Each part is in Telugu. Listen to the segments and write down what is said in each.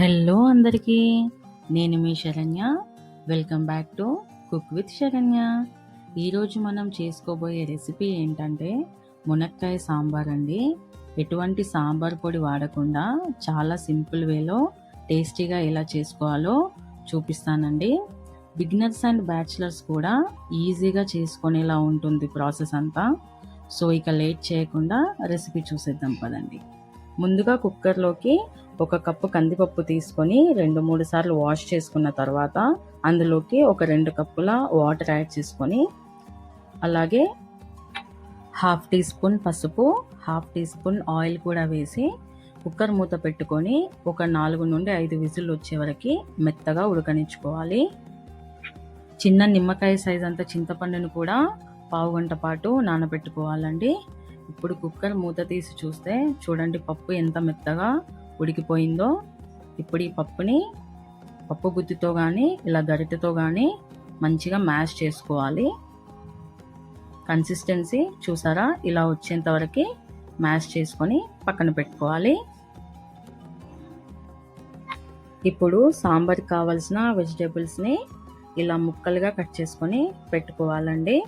హలో అందరికీ, నేను మీ Saranya. Welcome back to cook with Saranya. ఈరోజు మనం చేసుకోబోయే రెసిపీ ఏంటంటే మునక్కాయ సాంబార్ అండి. ఎటువంటి సాంబార్ పొడి వాడకుండా చాలా సింపుల్ వేలో టేస్టీగా ఎలా చేసుకోవాలో చూపిస్తానండి. బిగినర్స్ అండ్ బ్యాచిలర్స్ కూడా ఈజీగా చేసుకునేలా ఉంటుంది ప్రాసెస్ అంతా. సో ఇక లేట్ చేయకుండా రెసిపీ చూసేద్దాం పదండి. ముందుగా కుక్కర్లోకి 1 కప్పు కందిపప్పు తీసుకొని 2-3 సార్లు వాష్ చేసుకున్న తర్వాత అందులోకి ఒక 2 కప్పుల వాటర్ యాడ్ చేసుకొని, అలాగే 1/2 టీ స్పూన్ పసుపు, 1/2 టీ స్పూన్ ఆయిల్ కూడా వేసి కుక్కర్ మూత పెట్టుకొని ఒక 4 నుండి 5 విజిల్ వచ్చే వరకు మెత్తగా ఉడకనిచ్చుకోవాలి. చిన్న నిమ్మకాయ సైజ్ అంత చింతపండును కూడా పావు గంట పాటు నానబెట్టుకోవాలండి. ఇప్పుడు కుక్కర్ మూత తీసి చూస్తే చూడండి పప్పు ఎంత మెత్తగా ఉడికిపోయిందో. ఇప్పుడు ఈ పప్పుని పప్పు గుత్తితో కానీ ఇలా గరిటెతో కానీ మంచిగా మ్యాష్ చేసుకోవాలి. కన్సిస్టెన్సీ చూసారా, ఇలా వచ్చేంత వరకు మ్యాష్ చేసుకొని పక్కన పెట్టుకోవాలి. ఇప్పుడు సాంబార్కి కావాల్సిన వెజిటేబుల్స్ని ఇలా ముక్కలుగా కట్ చేసుకొని పెట్టుకోవాలండి.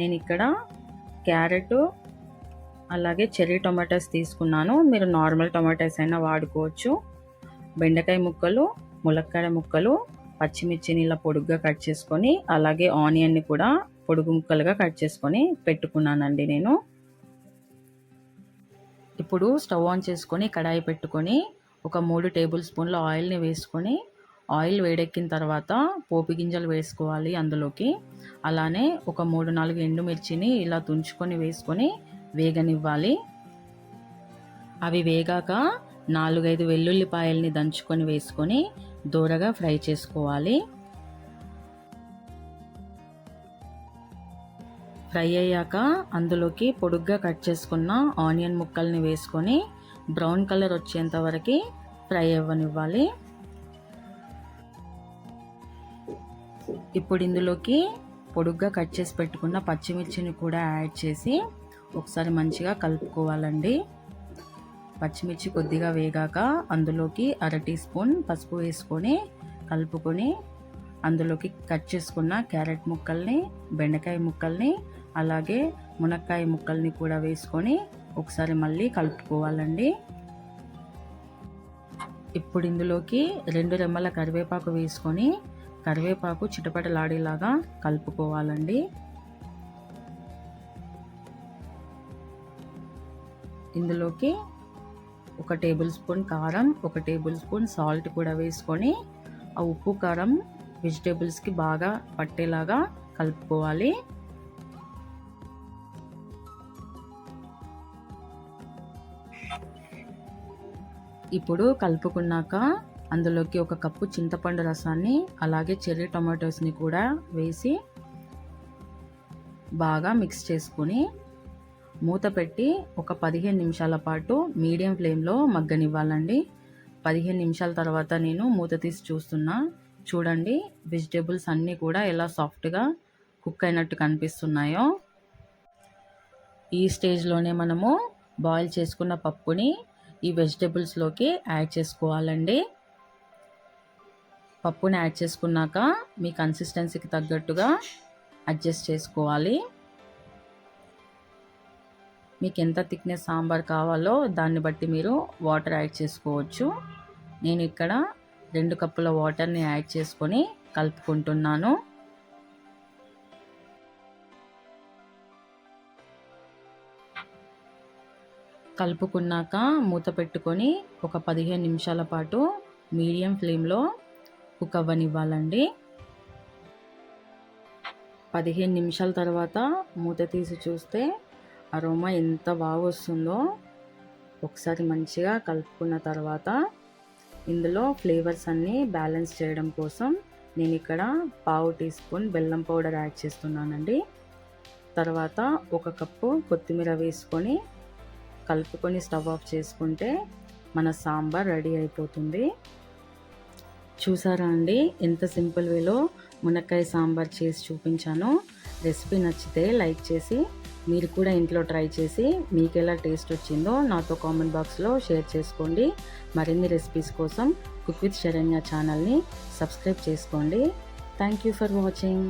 నేను ఇక్కడ క్యారెట్ అలాగే చెర్రీ టొమాటోస్ తీసుకున్నాను. మీరు నార్మల్ టొమాటోస్ అయినా వాడుకోవచ్చు. బెండకాయ ముక్కలు, ములక్కాయ ముక్కలు, పచ్చిమిర్చిని ఇలా పొడుగ్గా కట్ చేసుకొని, అలాగే ఆనియన్ని కూడా పొడుగు ముక్కలుగా కట్ చేసుకొని పెట్టుకున్నానండి నేను. ఇప్పుడు స్టవ్ ఆన్ చేసుకొని కడాయి పెట్టుకొని ఒక 3 టేబుల్ స్పూన్ల ఆయిల్ని వేసుకొని, ఆయిల్ వేడెక్కిన తర్వాత పోపు గింజలు వేసుకోవాలి అందులోకి. అలానే ఒక 3-4 ఎండుమిర్చిని ఇలా తుంచుకొని వేసుకొని వేగనివ్వాలి. అవి వేగాక 4-5 వెల్లుల్లిపాయల్ని దంచుకొని వేసుకొని దూరగా ఫ్రై చేసుకోవాలి. ఫ్రై అయ్యాక అందులోకి పొడుగ్గా కట్ చేసుకున్న ఆనియన్ ముక్కల్ని వేసుకొని బ్రౌన్ కలర్ వచ్చేంత వరకు ఫ్రై అవ్వనివ్వాలి. ఇప్పుడు ఇందులోకి పొడుగ్గా కట్ చేసి పెట్టుకున్న పచ్చిమిర్చిని కూడా యాడ్ చేసి ఒకసారి మంచిగా కలుపుకోవాలండి. పచ్చిమిర్చి కొద్దిగా వేగాక అందులోకి 1/2 టీ స్పూన్ పసుపు వేసుకొని కలుపుకొని, అందులోకి కట్ చేసుకున్న క్యారెట్ ముక్కల్ని, బెండకాయ ముక్కల్ని, అలాగే మునక్కాయ ముక్కల్ని కూడా వేసుకొని ఒకసారి మళ్ళీ కలుపుకోవాలండి. ఇప్పుడు ఇందులోకి 2 రెమ్మల కరివేపాకు వేసుకొని కరివేపాకు చిటపటలాడేలాగా కలుపుకోవాలండి. ఇందులోకి 1 టేబుల్ స్పూన్ కారం, 1 టేబుల్ స్పూన్ సాల్ట్ కూడా వేసుకొని ఆ ఉప్పు కారం వెజిటేబుల్స్కి బాగా పట్టేలాగా కలుపుకోవాలి. ఇప్పుడు కలుపుకున్నాక అందులోకి 1 కప్పు చింతపండు రసాన్ని, అలాగే చెర్రీ టొమాటోస్ని కూడా వేసి బాగా మిక్స్ చేసుకుని మూత పెట్టి ఒక 15 నిమిషాల పాటు మీడియం ఫ్లేమ్లో మగ్గనివ్వాలండి. 15 నిమిషాల తర్వాత నేను మూత తీసి చూస్తున్నా. చూడండి వెజిటేబుల్స్ అన్నీ కూడా ఎలా సాఫ్ట్గా కుక్ అయినట్టు కనిపిస్తున్నాయో. ఈ స్టేజ్లోనే మనము బాయిల్ చేసుకున్న పప్పుని ఈ వెజిటేబుల్స్లోకి యాడ్ చేసుకోవాలండి. పప్పుని యాడ్ చేసుకున్నాక మీ కన్సిస్టెన్సీకి తగ్గట్టుగా అడ్జస్ట్ చేసుకోవాలి. మీకు ఎంత థిక్నెస్ సాంబార్ కావాలో దాన్ని బట్టి మీరు వాటర్ యాడ్ చేసుకోవచ్చు. నేను ఇక్కడ 2 కప్పుల వాటర్ని యాడ్ చేసుకొని కలుపుకుంటున్నాను. కలుపుకున్నాక మూత పెట్టుకొని ఒక 15 నిమిషాల పాటు మీడియం ఫ్లేమ్లో కుక్ అవ్వనివ్వాలండి. 15 నిమిషాల తర్వాత మూత తీసి చూస్తే అరోమా ఎంత బాగా వస్తుందో. ఒకసారి మంచిగా కలుపుకున్న తర్వాత ఇందులో ఫ్లేవర్స్ అన్నీ బ్యాలెన్స్ చేయడం కోసం నేను ఇక్కడ పావు టీ స్పూన్ బెల్లం పౌడర్ యాడ్ చేస్తున్నానండి. తర్వాత 1 కప్పు కొత్తిమీర వేసుకొని కలుపుకొని స్టవ్ ఆఫ్ చేసుకుంటే మన సాంబార్ రెడీ అయిపోతుంది. చూసారా అండి ఎంత సింపుల్ వేలో మునక్కాయ సాంబార్ చేసి చూపించాను. రెసిపీ నచ్చితే లైక్ చేసి మీరు కూడా ఇంట్లో ట్రై చేసి మీకు ఎలా టేస్ట్ వచ్చిందో నాతో కామెంట్ బాక్స్లో షేర్ చేసుకోండి. మరిన్ని రెసిపీస్ కోసం కుక్ విత్ శరణ్య ఛానల్ని సబ్స్క్రైబ్ చేసుకోండి. Thank you for watching.